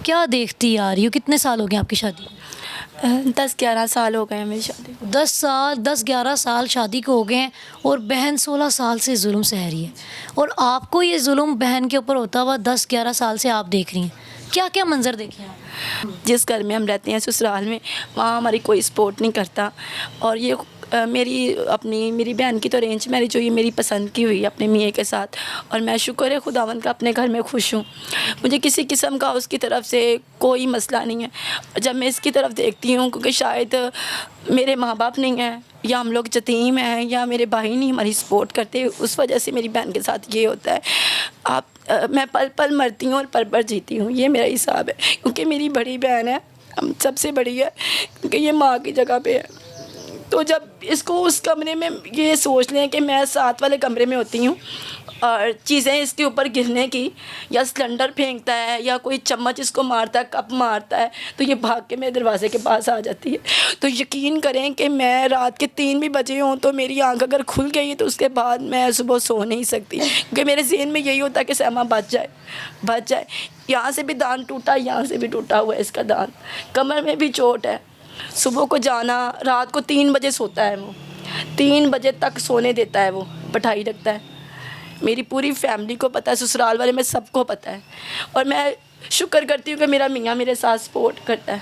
क्या देखती आ रही हो? कितने साल हो गए आपकी शादी को? 10-11 साल हो गए हैं मेरी शादी को। 10 11 साल शादी को हो गए हैं और बहन 16 साल से जुल्म सह रही है और आपको ये जुल्म बहन के ऊपर होता हुआ 10 11 साल से आप देख रही हैं। क्या क्या मंजर देखे हैं आप? जिस घर में हम रहते हैं ससुराल में, वहाँ हमारी कोई सपोर्ट नहीं करता। और ये मेरी बहन की तो अरेंज मैरिज हुई, मेरी पसंद की हुई अपने मियाँ के साथ। और मैं शुक्र है खुदावंद का अपने घर में खुश हूँ। मुझे किसी किस्म का उसकी तरफ से कोई मसला नहीं है। जब मैं इसकी तरफ देखती हूँ, क्योंकि शायद मेरे माँ बाप नहीं हैं या हम लोग यतीम हैं या मेरे भाई नहीं हमारी सपोर्ट करते, उस वजह से मेरी बहन के साथ ये होता है। मैं पल पल मरती हूँ और पल पल जीती हूँ, ये मेरा हिसाब है। क्योंकि मेरी बड़ी बहन है, हम सबसे बड़ी है, क्योंकि ये माँ की जगह पे है। तो जब इसको उस कमरे में, ये सोच लें कि मैं साथ वाले कमरे में होती हूँ और चीज़ें इसके ऊपर गिरने की, या सिलेंडर फेंकता है या कोई चम्मच इसको मारता है, कप मारता है, तो ये भाग के मेरे दरवाजे के पास आ जाती है। तो यकीन करें कि मैं रात के 3 भी बजे हों तो मेरी आंख अगर खुल गई तो उसके बाद मैं सुबह सो नहीं सकती, क्योंकि मेरे ज़हन में यही होता है कि सहमा बच जाए। यहाँ से भी दांत टूटा, यहाँ से भी टूटा हुआ है इसका दांत, कमर में भी चोट है। सुबह को जाना, रात को 3 बजे सोता है वो, 3 बजे तक सोने देता है वो, बैठाई रखता है। मेरी पूरी फैमिली को पता है, ससुराल वाले में सबको पता है। और मैं शुक्र करती हूँ कि मेरा मियाँ मेरे साथ सपोर्ट करता है,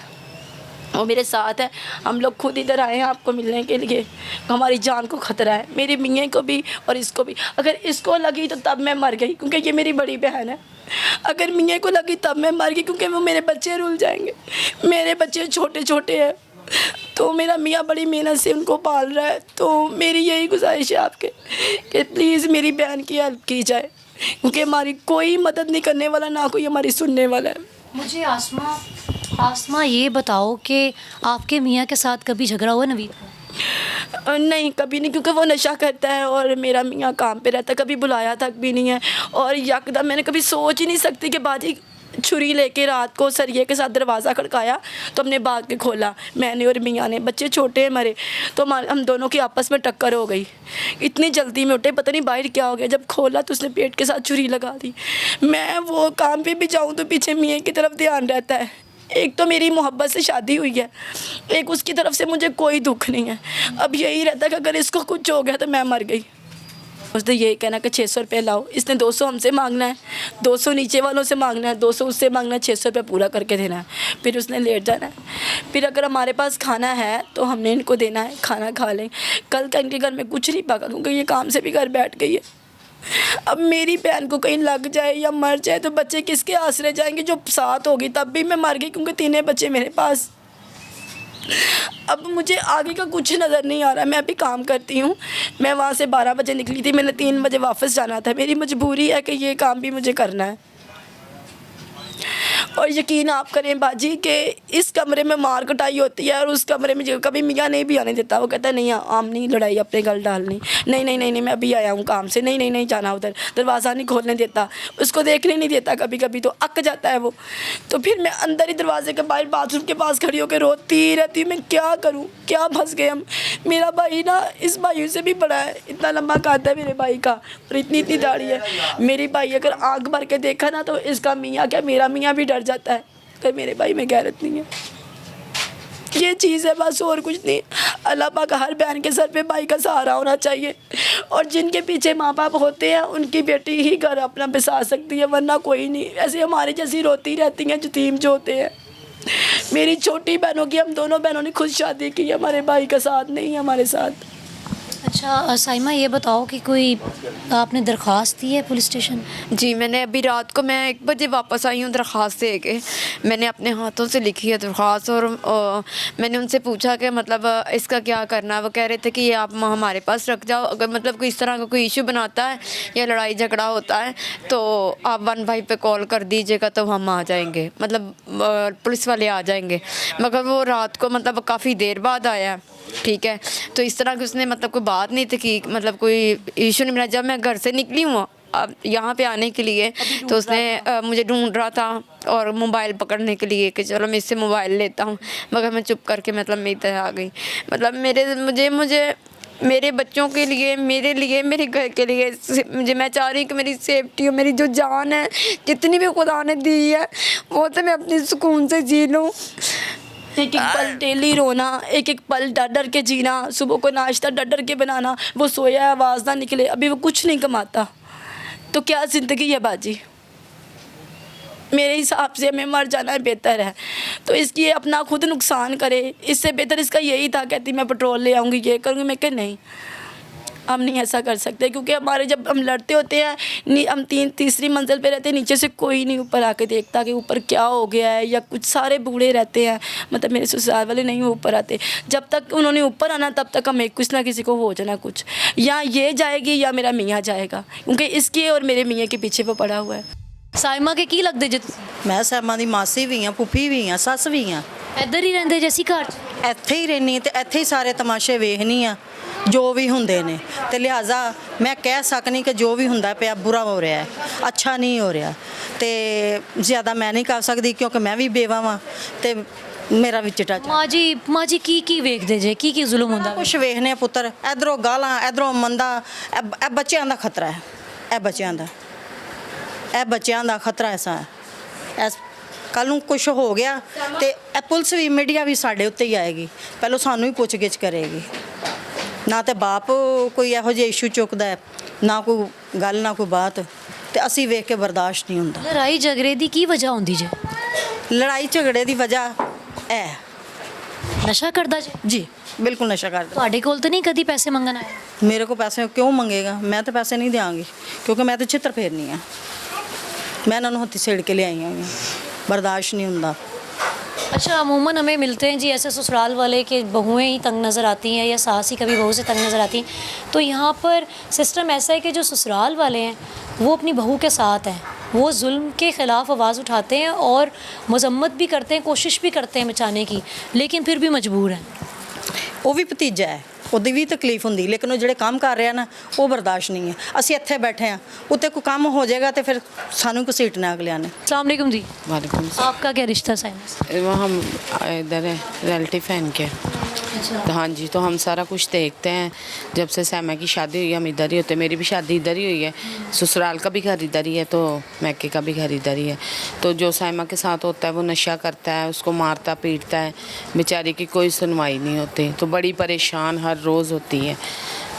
वो मेरे साथ है। हम लोग खुद इधर आए हैं आपको मिलने के लिए, हमारी जान को ख़तरा है, मेरे मियाँ को भी और इसको भी। अगर इसको लगी तो तब मैं मर गई, क्योंकि ये मेरी बड़ी बहन है। अगर मियाँ को लगी तब मैं मर गई, क्योंकि वो मेरे बच्चे रुल जाएंगे। मेरे बच्चे छोटे छोटे हैं, तो मेरा मियाँ बड़ी मेहनत से उनको पाल रहा है। तो मेरी यही गुजारिश है आपके कि प्लीज़ मेरी बहन की हेल्प की जाए, क्योंकि हमारी कोई मदद नहीं करने वाला, ना कोई हमारी सुनने वाला है। मुझे आसमा ये बताओ कि आपके मियाँ के साथ कभी झगड़ा हुआ नवीद का? नहीं, कभी नहीं, क्योंकि वो नशा करता है और मेरा मियाँ काम पे रहता है, कभी बुलाया तक भी नहीं है। और यकदम मैंने कभी सोच ही नहीं सकती कि बाजी छुरी लेके रात को सरिये के साथ दरवाज़ा खड़काया तो हमने भाग के खोला, मैंने और मियाँ ने। बच्चे छोटे हैं मरे, तो हम दोनों की आपस में टक्कर हो गई। इतनी जल्दी में उठे, पता नहीं बाहर क्या हो गया, जब खोला तो उसने पेट के साथ छुरी लगा दी। मैं वो काम पे भी जाऊँ तो पीछे मियाँ की तरफ ध्यान रहता है। एक तो मेरी मोहब्बत से शादी हुई है, एक उसकी तरफ से मुझे कोई दुख नहीं है। अब यही रहता है कि अगर इसको कुछ हो गया तो मैं मर गई। उसने यही कहना कि 600 रुपये लाओ। इसने 200 हमसे मांगना है, 200 नीचे वालों से मांगना है, 200 उससे मांगना है, 600 रुपये पूरा करके देना है। फिर उसने लेट जाना है। फिर अगर हमारे पास खाना है तो हमने इनको देना है, खाना खा लें। कल का इनके घर में कुछ नहीं पका, क्योंकि ये काम से भी घर बैठ गई है। अब मेरी बहन को कहीं लग जाए या मर जाए तो बच्चे किसके आसरे जाएंगे? जो साथ होगी, तब भी मैं मर गई, क्योंकि 3 बच्चे मेरे पास। अब मुझे आगे का कुछ नज़र नहीं आ रहा। मैं अभी काम करती हूँ, मैं वहाँ से 12 बजे निकली थी, मैंने 3 बजे वापस जाना था। मेरी मजबूरी है कि ये काम भी मुझे करना है। और यकीन आप करें बाजी कि इस कमरे में मार कटाई होती है और उस कमरे में जो कभी मियाँ नहीं भी आने देता। वो कहता है नहीं, आम नहीं लड़ाई अपने गल डालनी, नहीं नहीं नहीं नहीं मैं अभी आया हूँ काम से, नहीं नहीं नहीं जाना उधर, दरवाज़ा नहीं खोलने देता, उसको देखने नहीं देता। कभी कभी तो अक जाता है वो। तो फिर मैं अंदर ही दरवाजे के बाहर बाथरूम के पास खड़ी होकर रोती रहती हूँ, मैं क्या करूँ, क्या फंस गए हम। मेरा भाई ना इस भाई से भी बड़ा है, इतना लंबा काट है मेरे भाई का और इतनी इतनी दाढ़ी है। मेरी भाई अगर आँख भर के देखा ना तो इसका मियाँ क्या मेरा मियाँ भी डर जाता है कि मेरे भाई में गैरत नहीं है। ये चीज़ है बस, और कुछ नहीं। अल्लाह पाक हर बहन के सर पे भाई का सहारा होना चाहिए, और जिनके पीछे माँ बाप होते हैं उनकी बेटी ही घर अपना बसा सकती है, वरना कोई नहीं। ऐसे हमारी जैसी रोती रहती हैं यतीम जो होते हैं। मेरी छोटी बहनों की, हम दोनों बहनों ने खुद शादी की, हमारे भाई का साथ नहीं है हमारे साथ। अच्छा साइमा ये बताओ कि कोई आपने दरख्वास्त दी है पुलिस स्टेशन? जी, मैंने अभी रात को, मैं 1 बजे वापस आई हूँ दरख्वास्त दे के। मैंने अपने हाथों से लिखी है दरख्वास्त, और मैंने उनसे पूछा कि मतलब इसका क्या करना है। वो कह रहे थे कि ये आप हमारे पास रख जाओ, अगर मतलब कोई इस तरह का कोई इशू बनाता है या लड़ाई झगड़ा होता है तो आप 1 भाई पे कॉल कर दीजिएगा तो हम आ जाएंगे, मतलब पुलिस वाले आ जाएंगे। मगर वो रात को मतलब काफ़ी देर बाद आया, ठीक है। तो इस तरह की उसने मतलब कोई बात नहीं थी कि मतलब कोई इशू नहीं बना। जब मैं घर से निकली हूँ अब यहाँ पे आने के लिए तो उसने मुझे ढूंढ रहा था और मोबाइल पकड़ने के लिए कि चलो मैं इससे मोबाइल लेता हूँ, मगर मैं चुप करके मतलब मैं इधर आ गई। मतलब मुझे मेरे बच्चों के लिए, मेरे लिए, मेरे घर के लिए मुझे, मैं चाह रही हूँ कि मेरी सेफ्टी हो, मेरी जो जान है जितनी भी खुदा ने दी है वो तो मैं अपने सुकून से जी लूँ। एक एक पल डेली रोना, एक एक पल डर डर के जीना, सुबह को नाश्ता डर डर के बनाना, वो सोया है आवाज़ ना निकले, अभी वो कुछ नहीं कमाता, तो क्या ज़िंदगी है बाजी। मेरे हिसाब से हमें मर जाना बेहतर है, तो इसकी ये अपना खुद नुकसान करे, इससे बेहतर इसका यही था। कहती मैं पेट्रोल ले आऊँगी, ये करूँगी, मैं कह नहीं, हम नहीं ऐसा कर सकते, क्योंकि हमारे जब हम लड़ते होते हैं हम तीसरी मंजिल पे रहते हैं, नीचे से कोई नहीं ऊपर आके देखता कि ऊपर क्या हो गया है या कुछ, सारे बूढ़े रहते हैं, मतलब मेरे ससुराल वाले नहीं ऊपर आते। जब तक उन्होंने ऊपर आना तब तक हमें कुछ ना किसी को हो जाना कुछ, या ये जाएगी या मेरा मियाँ जाएगा, क्योंकि इसके और मेरे मियाँ के पीछे वो पड़ा हुआ है। साइमा के की लगदे जे तुसीं? मैं ਸੈਮਾ ਦੀ ਮਾਸੀ ਵੀ ਹਾਂ, ਪੁੱਫੀ ਵੀ ਹਾਂ, ਸੱਸ ਵੀ ਹਾਂ। ਇੱਧਰ ਹੀ ਰਹਿੰਦੇ ਜੈਸੀ ਘਰ 'ਚ? ਇੱਥੇ ਹੀ ਰਹਿੰਦੀ ਤੇ ਇੱਥੇ ਹੀ ਸਾਰੇ ਤਮਾਸ਼ੇ ਵੇਖਣੀ ਆ ਜੋ ਵੀ ਹੁੰਦੇ ਨੇ, ਤੇ ਲਿਹਾਜ਼ਾ ਮੈਂ ਕਹਿ ਸਕਨੀ ਕਿ ਜੋ ਵੀ ਹੁੰਦਾ ਪਿਆ ਬੁਰਾ ਹੋ ਰਿਹਾ ਹੈ, ਅੱਛਾ ਨਹੀਂ ਹੋ ਰਿਹਾ, ਤੇ ਜ਼ਿਆਦਾ ਮੈਂ ਨਹੀਂ ਕਰ ਸਕਦੀ ਕਿਉਂਕਿ ਮੈਂ ਵੀ ਬੇਵਾ ਵਾਂ ਤੇ ਮੇਰਾ ਵੀ ਚਿੱਟਾ ਮਾਂ ਜੀ ਕੀ ਵੇਖਦੇ ਜੇ, ਕੀ ਜ਼ੁਲਮ ਹੁੰਦਾ? ਕੁਛ ਵੇਖਨੇ ਆ ਪੁੱਤਰ, ਇਧਰੋਂ ਗਾਲਾਂ, ਇਧਰੋਂ ਮੰਦਾ, ਇਹ ਬੱਚਿਆਂ ਦਾ ਖਤਰਾ ਹੈ, ਇਹ ਬੱਚਿਆਂ ਦਾ ਖਤਰਾ ਐਸਾ ਹੈ। ਇਸ ਕੱਲ ਨੂੰ ਕੁਝ ਹੋ ਗਿਆ ਤੇ ਇਹ ਪੁਲਿਸ ਵੀ, ਮੀਡੀਆ ਵੀ ਸਾਡੇ ਉੱਤੇ ਹੀ ਆਏਗੀ, ਪਹਿਲਾਂ ਸਾਨੂੰ ਹੀ ਪੁੱਛਗਿੱਛ ਕਰੇਗੀ। ਨਾ ਤੇ ਬਾਪ ਕੋਈ ਇਹੋ ਜਿਹੇ ਇਸ਼ੂ ਚੁੱਕਦਾ ਹੈ, ਨਾ ਕੋਈ ਗੱਲ, ਨਾ ਕੋਈ ਬਾਤ, ਤੇ ਅਸੀਂ ਵੇਖ ਕੇ ਬਰਦਾਸ਼ਤ ਨਹੀਂ ਹੁੰਦਾ। ਲੜਾਈ ਝਗੜੇ ਦੀ ਕੀ ਵਜ੍ਹਾ ਹੁੰਦੀ ਜੇ? ਲੜਾਈ ਝਗੜੇ ਦੀ ਵਜ੍ਹਾ ਇਹ ਨਸ਼ਾ ਕਰਦਾ ਜੇ? ਜੀ ਬਿਲਕੁਲ ਨਸ਼ਾ ਕਰਦਾ। ਤੁਹਾਡੇ ਕੋਲ ਤਾਂ ਨਹੀਂ ਕਦੀ ਪੈਸੇ ਮੰਗਣ ਆਇਆ? ਮੇਰੇ ਕੋਲ ਪੈਸੇ ਕਿਉਂ ਮੰਗੇਗਾ? ਮੈਂ ਤਾਂ ਪੈਸੇ ਨਹੀਂ ਦਿਆਂਗੀ ਕਿਉਂਕਿ ਮੈਂ ਤਾਂ ਛਿੱਤਰ ਫੇਰਨੀ ਆ। मैं इन्होंने हत्थी सेड़ के ले आई हुई हूँ, बर्दाश्त नहीं होता। अच्छा, अमूमन हमें मिलते हैं जी ऐसे ससुराल वाले कि बहुएं ही तंग नज़र आती हैं या सास ही कभी बहू से तंग नज़र आती हैं, तो यहाँ पर सिस्टम ऐसा है कि जो ससुराल वाले हैं वो अपनी बहू के साथ हैं, वो जुल्म के ख़िलाफ़ आवाज़ उठाते हैं और मजम्मत भी करते हैं, कोशिश भी करते हैं बचाने की, लेकिन फिर भी मजबूर हैं। वो भी भतीजा है, ਉਹਦੀ ਵੀ ਤਕਲੀਫ ਹੁੰਦੀ, ਲੇਕਿਨ ਉਹ ਜਿਹੜੇ ਕੰਮ ਕਰ ਰਿਹਾ ਨਾ ਉਹ ਬਰਦਾਸ਼ਤ ਨਹੀਂ ਹੈ। ਅਸੀਂ ਇੱਥੇ ਬੈਠੇ ਹਾਂ, ਉੱਤੇ ਕੋਈ ਕੰਮ ਹੋ ਜਾਏਗਾ ਤੇ ਫਿਰ ਸਾਨੂੰ ਘਸੀਟਣਾ ਅਗਲਿਆਂ ਨੇ। अस्सलाम वालेकुम जी। वालेकुम सलाम। आपका क्या रिश्ता साइमा से? वो हम इधर है रिलेटिव हैं इनके। अच्छा, तो हाँ जी, तो हम सारा कुछ देखते हैं। जब से सैमा की शादी हुई हम इधर ही होते, मेरी भी शादी इधर ही हुई है, ससुराल का भी घर इधर ही है, तो मैके का भी घर इधर ही है। तो जो सैमा के साथ होता है वो नशा करता है, उसको मारता पीटता है, बेचारी की कोई सुनवाई नहीं होती, तो बड़ी परेशान हर रोज़ होती है।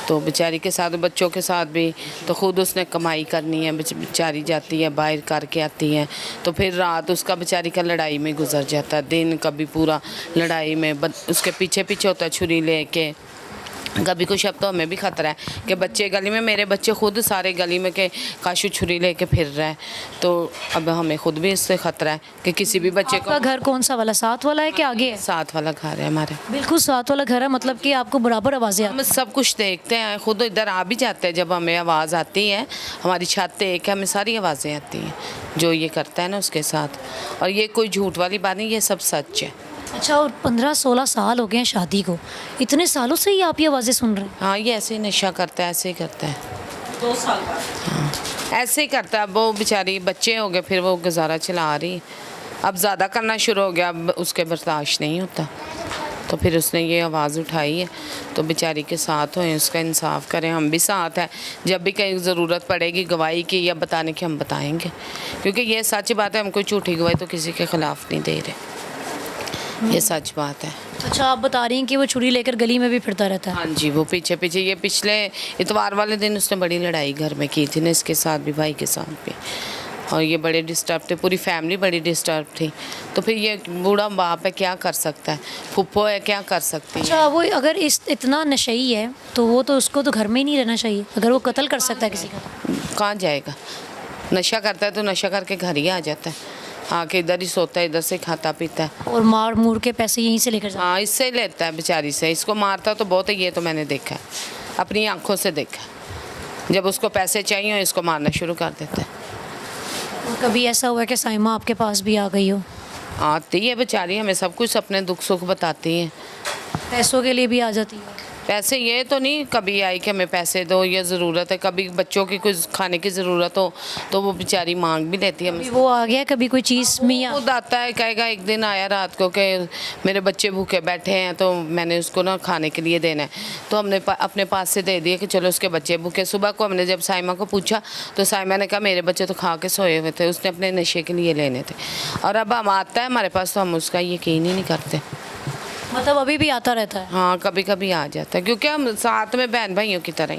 तो बेचारी के साथ, बच्चों के साथ भी, तो ख़ुद उसने कमाई करनी है, बेचारी जाती है बाहर करके आती है, तो फिर रात उसका बेचारी का लड़ाई में गुजर जाता है, दिन कभी पूरा लड़ाई में, उसके पीछे पीछे होता है छुरी लेके, कभी कुछ। अब तो हमें भी खतरा है कि बच्चे गली में, मेरे बच्चे खुद सारे गली में के काशू छुरी लेके फिर रहे हैं, तो अब हमें खुद भी इससे खतरा है कि किसी भी बच्चे आपका को। घर कौन सा वाला, साथ वाला है कि आगे है? साथ वाला घर है हमारे। बिल्कुल साथ वाला घर है, मतलब कि आपको बराबर आवाज़ें आती हम सब कुछ देखते हैं, खुद इधर आ भी जाते हैं जब हमें आवाज़ आती है, हमारी छत एक है, हमें सारी आवाज़ें आती हैं जो ये करता है ना उसके साथ, और ये कोई झूठ वाली बात नहीं, ये सब सच है। अच्छा, और 15-16 साल हो गए हैं शादी को, इतने सालों से ही आप ये आवाज़ें सुन रहे हैं? हाँ, ये ऐसे ही नशा करता है, ऐसे ही करता है। 2 साल बाद हाँ, ऐसे ही करता है। वो बेचारी बच्चे हो गए, फिर वो गुजारा चला रही, अब ज़्यादा करना शुरू हो गया, अब उसके बर्दाश्त नहीं होता, तो फिर उसने ये आवाज़ उठाई है। तो बेचारी के साथ हों, उसका इंसाफ करें, हम भी साथ हैं, जब भी कहीं ज़रूरत पड़ेगी गवाही की या बताने की हम बताएंगे, क्योंकि ये सच बात है, हम कोई झूठी गवाही तो किसी के ख़िलाफ़ नहीं दे रहे, ये सच बात है। अच्छा, आप बता रही हैं कि वो छुरी लेकर गली में भी फिरता रहता है? हाँ जी, वो पीछे पीछे, ये पिछले इतवार वाले दिन उसने बड़ी लड़ाई घर में की थी ना, इसके साथ भी, भाई के साथ भी, और ये बड़े डिस्टर्ब थे, पूरी फैमिली बड़ी डिस्टर्ब थी, तो फिर ये बूढ़ा बाप है, क्या कर सकता है, फुप्पो है, क्या कर सकती है। अच्छा, वो अगर इतना नशई है तो वो तो उसको तो घर में ही नहीं रहना चाहिए, अगर वो कत्ल कर सकता है किसी का? कहाँ जाएगा? नशा करता है तो नशा करके घर ही आ जाता है, आके इधर ही सोता है, इधर से खाता पीता है, और मार मूर के पैसे यहीं से लेकर जाता हाँ इससे ही लेता है बेचारी से। इसको मारता तो बहुत है, ये तो मैंने देखा है, अपनी आंखों से देखा है। जब उसको पैसे चाहिए इसको मारना शुरू कर देता है। है। और कभी ऐसा हुआ कि साइमा आपके पास भी आ गई हो? आती है बेचारी, हमें सब कुछ अपने दुख सुख बताती है। पैसों के लिए भी आ जाती है? पैसे ये तो नहीं कभी आई कि हमें पैसे दो, ये ज़रूरत है, कभी बच्चों की कुछ खाने की ज़रूरत हो तो वो बेचारी मांग भी लेती है कभी हमसे। वो आ गया, कभी कोई चीज़ मियाँ खुद आता है, कहेगा एक दिन आया रात को कि मेरे बच्चे भूखे बैठे हैं तो मैंने उसको ना खाने के लिए देना है, तो हमने अपने पास से दे दिया कि चलो उसके बच्चे भूखे। सुबह को हमने जब साइमा को पूछा तो साइमा ने कहा मेरे बच्चे तो खा के सोए हुए थे, उसने अपने नशे के लिए लेने थे। और अब हम आता है हमारे पास तो हम उसका यकीन ही नहीं करते। मतलब अभी भी आता रहता है? हाँ कभी कभी आ जाता है, क्योंकि हम साथ में बहन भाइयों की तरह ही